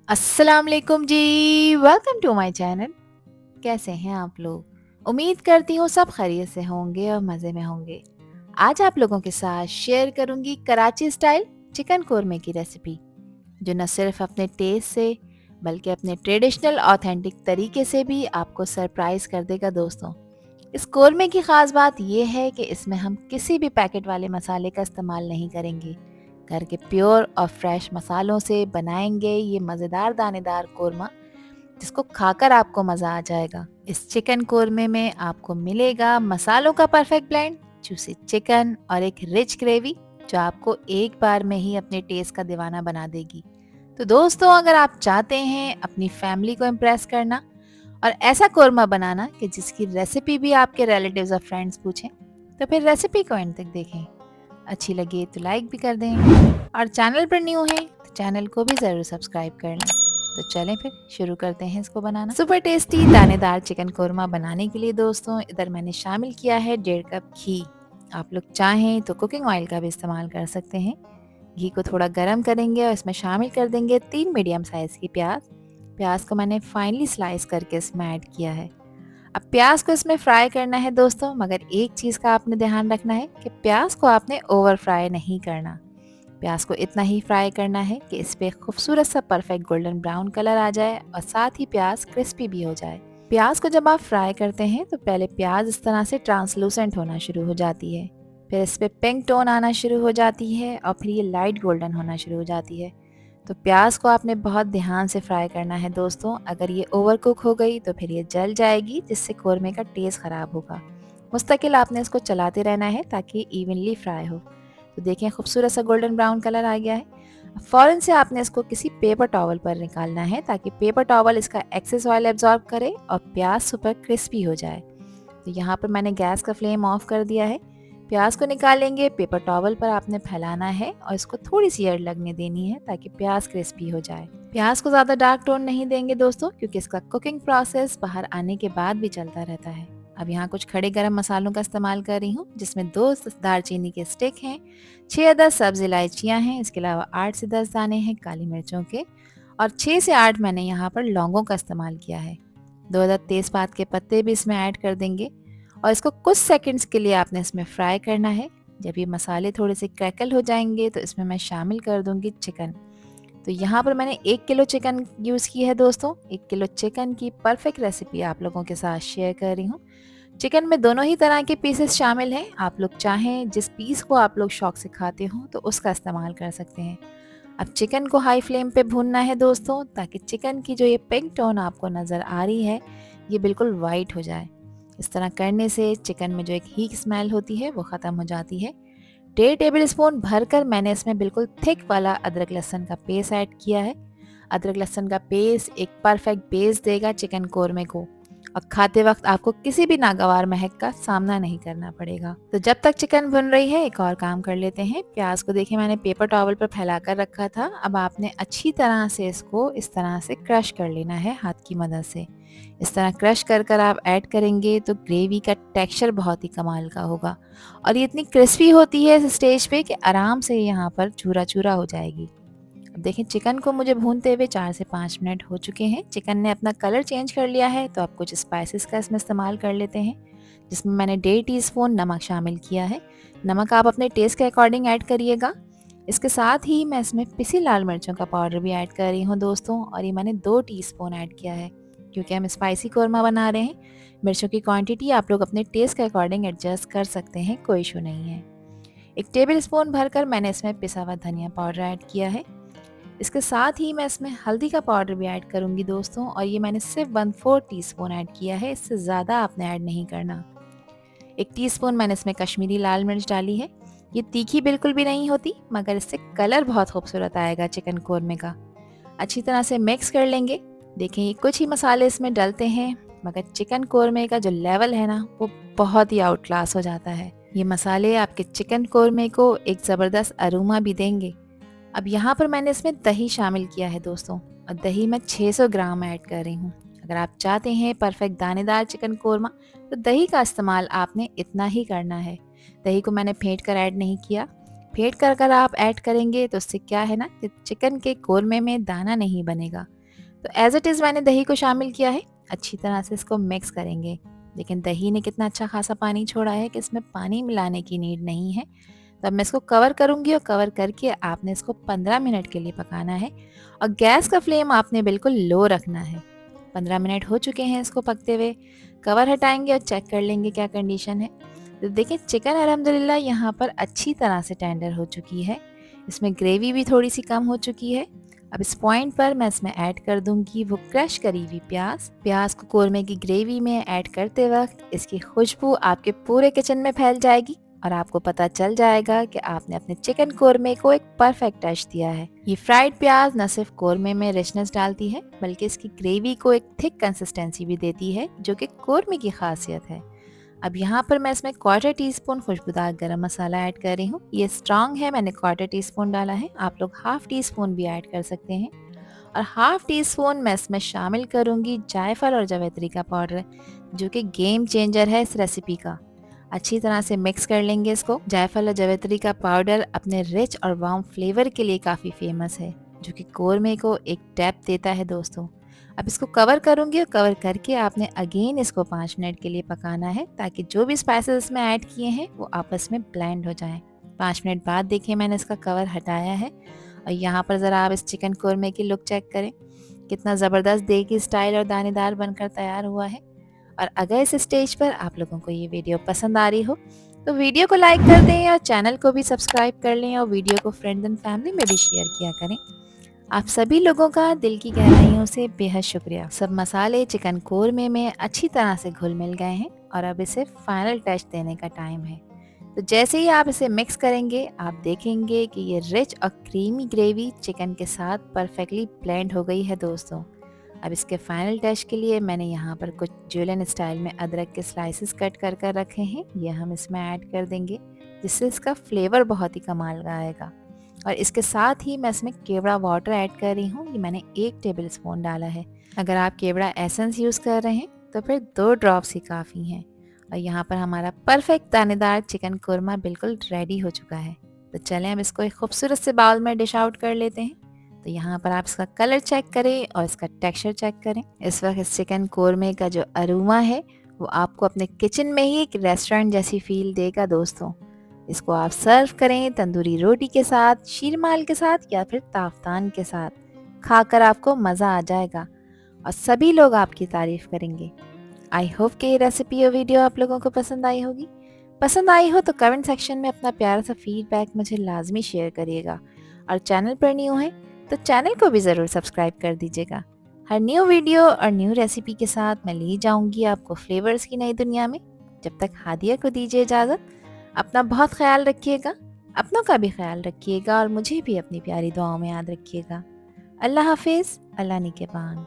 अस्सलाम वालेकुम जी। Welcome to my channel. कैसे हैं आप लोग? उम्मीद करती हूँ सब खैरियत से होंगे और मज़े में होंगे। आज आप लोगों के साथ शेयर करूंगी कराची स्टाइल चिकन कोरमे की रेसिपी, जो न सिर्फ अपने टेस्ट से बल्कि अपने ट्रेडिशनल ऑथेंटिक तरीके से भी आपको सरप्राइज कर देगा दोस्तों। इस कोरमे की ख़ास बात यह है कि इसमें हम किसी भी पैकेट वाले मसाले का इस्तेमाल नहीं करेंगे। घर के प्योर और फ्रेश मसालों से बनाएंगे ये मज़ेदार दानेदार कोरमा, जिसको खाकर आपको मज़ा आ जाएगा। इस चिकन कोरमे में आपको मिलेगा मसालों का परफेक्ट ब्लेंड, जूसी चिकन और एक रिच ग्रेवी जो आपको एक बार में ही अपने टेस्ट का दीवाना बना देगी। तो दोस्तों, अगर आप चाहते हैं अपनी फैमिली को इम्प्रेस करना और ऐसा कोरमा बनाना कि जिसकी रेसिपी भी आपके रिलेटिव्स और फ्रेंड्स पूछें, तो फिर रेसिपी को एंड तक देखें। अच्छी लगे तो लाइक भी कर दें और चैनल पर न्यू है तो चैनल को भी ज़रूर सब्सक्राइब कर लें। तो चलें फिर शुरू करते हैं इसको बनाना। सुपर टेस्टी दानेदार चिकन कोरमा बनाने के लिए दोस्तों इधर मैंने शामिल किया है 1.5 कप घी। आप लोग चाहें तो कुकिंग ऑयल का भी इस्तेमाल कर सकते हैं। घी को थोड़ा गर्म करेंगे और इसमें शामिल कर देंगे 3 मीडियम साइज़ की प्याज। प्याज को मैंने फाइनली स्लाइस करके इसमें ऐड किया है। अब प्याज को इसमें फ्राई करना है दोस्तों, मगर एक चीज़ का आपने ध्यान रखना है कि प्याज को आपने ओवर फ्राई नहीं करना। प्याज को इतना ही फ्राई करना है कि इस पे खूबसूरत सा परफेक्ट गोल्डन ब्राउन कलर आ जाए और साथ ही प्याज क्रिस्पी भी हो जाए। प्याज को जब आप फ्राई करते हैं तो पहले प्याज इस तरह से ट्रांसलूसेंट होना शुरू हो जाती है, फिर इस पे पिंक टोन आना शुरू हो जाती है और फिर ये लाइट गोल्डन होना शुरू हो जाती है। तो प्याज को आपने बहुत ध्यान से फ्राई करना है दोस्तों। अगर ये ओवर कुक हो गई तो फिर ये जल जाएगी, जिससे कोरमे का टेस्ट ख़राब होगा। मुस्तकिल आपने इसको चलाते रहना है ताकि इवनली फ्राई हो। तो देखें खूबसूरत सा गोल्डन ब्राउन कलर आ गया है। अब फ़ौरन से आपने इसको किसी पेपर टॉवल पर निकालना है ताकि पेपर टॉवल इसका एक्सेस ऑयल एब्जॉर्ब करे और प्याज सुपर क्रिस्पी हो जाए। तो यहाँ पर मैंने गैस का फ्लेम ऑफ कर दिया है। प्याज को निकालेंगे, पेपर टॉवल पर आपने फैलाना है और इसको थोड़ी सी एयर लगने देनी है ताकि प्याज क्रिस्पी हो जाए। प्याज को ज़्यादा डार्क टोन नहीं देंगे दोस्तों, क्योंकि इसका कुकिंग प्रोसेस बाहर आने के बाद भी चलता रहता है। अब यहाँ कुछ खड़े गरम मसालों का इस्तेमाल कर रही हूँ, जिसमें 2 दालचीनी के स्टिक हैं, 6 अदद सब्ज इलायचियाँ हैं, इसके अलावा 8 से 10 दाने हैं काली मिर्चों के और 6 से 8 मैंने यहाँ पर लौंगों का इस्तेमाल किया है। 2 अदद तेज़पात के पत्ते भी इसमें ऐड कर देंगे और इसको कुछ सेकंड्स के लिए आपने इसमें फ्राई करना है। जब ये मसाले थोड़े से क्रैकल हो जाएंगे तो इसमें मैं शामिल कर दूंगी चिकन। तो यहाँ पर मैंने 1 किलो चिकन यूज़ की है दोस्तों। 1 किलो चिकन की परफेक्ट रेसिपी आप लोगों के साथ शेयर कर रही हूँ। चिकन में दोनों ही तरह के पीसेस शामिल हैं। आप लोग चाहें जिस पीस को आप लोग शौक से खाते हो तो उसका इस्तेमाल कर सकते हैं। अब चिकन को हाई फ्लेम पे भूनना है दोस्तों, ताकि चिकन की जो ये पिंक टोन आपको नज़र आ रही है ये बिल्कुल वाइट हो जाए। इस तरह करने से चिकन में जो एक हीट स्मेल होती है वो ख़त्म हो जाती है। 1.5 टेबल स्पून भरकर मैंने इसमें बिल्कुल थिक वाला अदरक लहसुन का पेस्ट ऐड किया है। अदरक लहसुन का पेस्ट एक परफेक्ट बेस देगा चिकन कोरमे को और खाते वक्त आपको किसी भी नागवार महक का सामना नहीं करना पड़ेगा। तो जब तक चिकन भुन रही है एक और काम कर लेते हैं। प्याज को देखिए मैंने पेपर टॉवल पर फैला कर रखा था। अब आपने अच्छी तरह से इसको इस तरह से क्रश कर लेना है हाथ की मदद से। इस तरह क्रश कर कर आप ऐड करेंगे तो ग्रेवी का टेक्सचर बहुत ही कमाल का होगा और ये इतनी क्रिस्पी होती है इस स्टेज पे कि आराम से यहाँ पर चूरा चूरा हो जाएगी। अब देखें चिकन को मुझे भूनते हुए 4 से 5 मिनट हो चुके हैं। चिकन ने अपना कलर चेंज कर लिया है, तो अब कुछ स्पाइसेस का इसमें इस्तेमाल कर लेते हैं, जिसमें मैंने 1.5 टीस्पून नमक शामिल किया है। नमक आप अपने टेस्ट के अकॉर्डिंग ऐड करिएगा। इसके साथ ही मैं इसमें पिसी लाल मिर्चों का पाउडर भी ऐड कर रही हूँ दोस्तों, और ये मैंने 2 टीस्पून ऐड किया है क्योंकि हम स्पाइसी कौरमा बना रहे हैं। मिर्चों की क्वांटिटी आप लोग अपने टेस्ट के अकॉर्डिंग एडजस्ट कर सकते हैं, कोई इशू नहीं है। 1 टेबल स्पून भरकर मैंने इसमें पिसा हुआ धनिया पाउडर ऐड किया है। इसके साथ ही मैं इसमें हल्दी का पाउडर भी ऐड करूंगी दोस्तों, और ये मैंने सिर्फ 1/4 टीस्पून ऐड किया है, इससे ज़्यादा आपने ऐड नहीं करना। 1 टीस्पून मैंने इसमें कश्मीरी लाल मिर्च डाली है। ये तीखी बिल्कुल भी नहीं होती, मगर इससे कलर बहुत खूबसूरत आएगा चिकन कोरमे का। अच्छी तरह से मिक्स कर लेंगे। देखें ये कुछ ही मसाले इसमें डलते हैं, मगर चिकन कोरमे का जो लेवल है ना वो बहुत ही आउट क्लास हो जाता है। ये मसाले आपके चिकन कोरमे को एक ज़बरदस्त अरोमा भी देंगे। अब यहाँ पर मैंने इसमें दही शामिल किया है दोस्तों, और दही मैं 600 ग्राम ऐड कर रही हूँ। अगर आप चाहते हैं परफेक्ट दानेदार चिकन कोरमा तो दही का इस्तेमाल आपने इतना ही करना है। दही को मैंने फेंट कर ऐड नहीं किया। फेंट कर आप ऐड करेंगे तो उससे क्या है ना कि चिकन के कोरमे में दाना नहीं बनेगा, तो एज़ इट इज़ मैंने दही को शामिल किया है, अच्छी तरह से इसको मिक्स करेंगे। लेकिन दही ने कितना अच्छा खासा पानी छोड़ा है कि इसमें पानी मिलाने की नीड नहीं है। तो अब मैं इसको कवर करूँगी और कवर करके आपने इसको 15 मिनट के लिए पकाना है और गैस का फ्लेम आपने बिल्कुल लो रखना है। 15 मिनट हो चुके हैं इसको पकते हुए, कवर हटाएँगे और चेक कर लेंगे क्या कंडीशन है। तो देखिए चिकन अल्हम्दुलिल्लाह यहाँ पर अच्छी तरह से टेंडर हो चुकी है। इसमें ग्रेवी भी थोड़ी-सी कम हो चुकी है। अब इस पॉइंट पर मैं इसमें ऐड कर दूंगी वो क्रश करी हुई प्याज। प्याज को कौरमे की ग्रेवी में ऐड करते वक्त इसकी खुशबू आपके पूरे किचन में फैल जाएगी और आपको पता चल जाएगा कि आपने अपने चिकन कौरमे को एक परफेक्ट टच दिया है। ये फ्राइड प्याज न सिर्फ कौरमे में रिचनेस डालती है बल्कि इसकी ग्रेवी को एक थिक कंसिस्टेंसी भी देती है जो कि कौरमे की खासियत है। अब यहाँ पर मैं इसमें क्वार्टर टी स्पून खुशबूदार गरम मसाला ऐड कर रही हूँ। ये स्ट्रांग है, मैंने क्वार्टर टी स्पून डाला है, आप लोग हाफ टी स्पून भी ऐड कर सकते हैं। और हाफ टी स्पून मैं इसमें शामिल करूँगी जायफल और जावित्री का पाउडर जो कि गेम चेंजर है इस रेसिपी का। अच्छी तरह से मिक्स कर लेंगे इसको। जायफल और जावित्री का पाउडर अपने रिच और वार्म फ्लेवर के लिए काफ़ी फेमस है जो कि कौरमे को एक डेप्थ देता है दोस्तों। अब इसको कवर करूँगी और कवर करके आपने अगेन इसको 5 मिनट के लिए पकाना है ताकि जो भी स्पाइसेस इसमें ऐड किए हैं वो आपस में ब्लेंड हो जाएं। 5 मिनट बाद देखिए मैंने इसका कवर हटाया है और यहाँ पर ज़रा आप इस चिकन कौरमे की लुक चेक करें, कितना ज़बरदस्त देगी स्टाइल और दानेदार बनकर तैयार हुआ है। और अगर इस स्टेज पर आप लोगों को ये वीडियो पसंद आ रही हो तो वीडियो को लाइक कर दें और चैनल को भी सब्सक्राइब कर लें और वीडियो को फ्रेंड्स एंड फैमिली में भी शेयर किया करें। आप सभी लोगों का दिल की गहराइयों से बेहद शुक्रिया। सब मसाले चिकन कौरमे में अच्छी तरह से घुल मिल गए हैं और अब इसे फाइनल टच देने का टाइम है। तो जैसे ही आप इसे मिक्स करेंगे आप देखेंगे कि ये रिच और क्रीमी ग्रेवी चिकन के साथ परफेक्टली ब्लेंड हो गई है दोस्तों। अब इसके फाइनल टच के लिए मैंने यहाँ पर कुछ जुलियन स्टाइल में अदरक के स्लाइसेस कट कर कर रखे हैं, ये हम इसमें ऐड कर देंगे जिससे इसका फ्लेवर बहुत ही कमाल का आएगा। और इसके साथ ही मैं इसमें केवड़ा वाटर ऐड कर रही हूँ, ये मैंने 1 टेबल स्पून डाला है। अगर आप केवड़ा एसेंस यूज़ कर रहे हैं तो फिर 2 ड्रॉप्स ही काफ़ी हैं। और यहाँ पर हमारा परफेक्ट दानेदार चिकन कौरमा बिल्कुल रेडी हो चुका है। तो चलें अब इसको एक खूबसूरत से बाउल में डिश आउट कर लेते हैं। तो यहाँ पर आप इसका कलर चेक करें और इसका टेक्सचर चेक करें। इस वक्त इस चिकन कौरमे का जो अरोमा है वो आपको अपने किचन में ही एक रेस्टोरेंट जैसी फील देगा दोस्तों। इसको आप सर्व करें तंदूरी रोटी के साथ, शीरमाल के साथ या फिर ताफ्तान के साथ, खाकर आपको मज़ा आ जाएगा और सभी लोग आपकी तारीफ़ करेंगे। आई होप कि ये रेसिपी और वीडियो आप लोगों को पसंद आई होगी। पसंद आई हो तो कमेंट सेक्शन में अपना प्यारा सा फीडबैक मुझे लाजमी शेयर करिएगा और चैनल पर न्यू है तो चैनल को भी ज़रूर सब्सक्राइब कर दीजिएगा। हर न्यू वीडियो और न्यू रेसिपी के साथ मैं ले जाऊंगी आपको फ्लेवर्स की नई दुनिया में। जब तक हादिया को दीजिए इजाज़त। अपना बहुत ख्याल रखिएगा, अपनों का भी ख्याल रखिएगा और मुझे भी अपनी प्यारी दुआओं में याद रखिएगा। अल्लाह हाफिज़, अल्लाह निगहबान।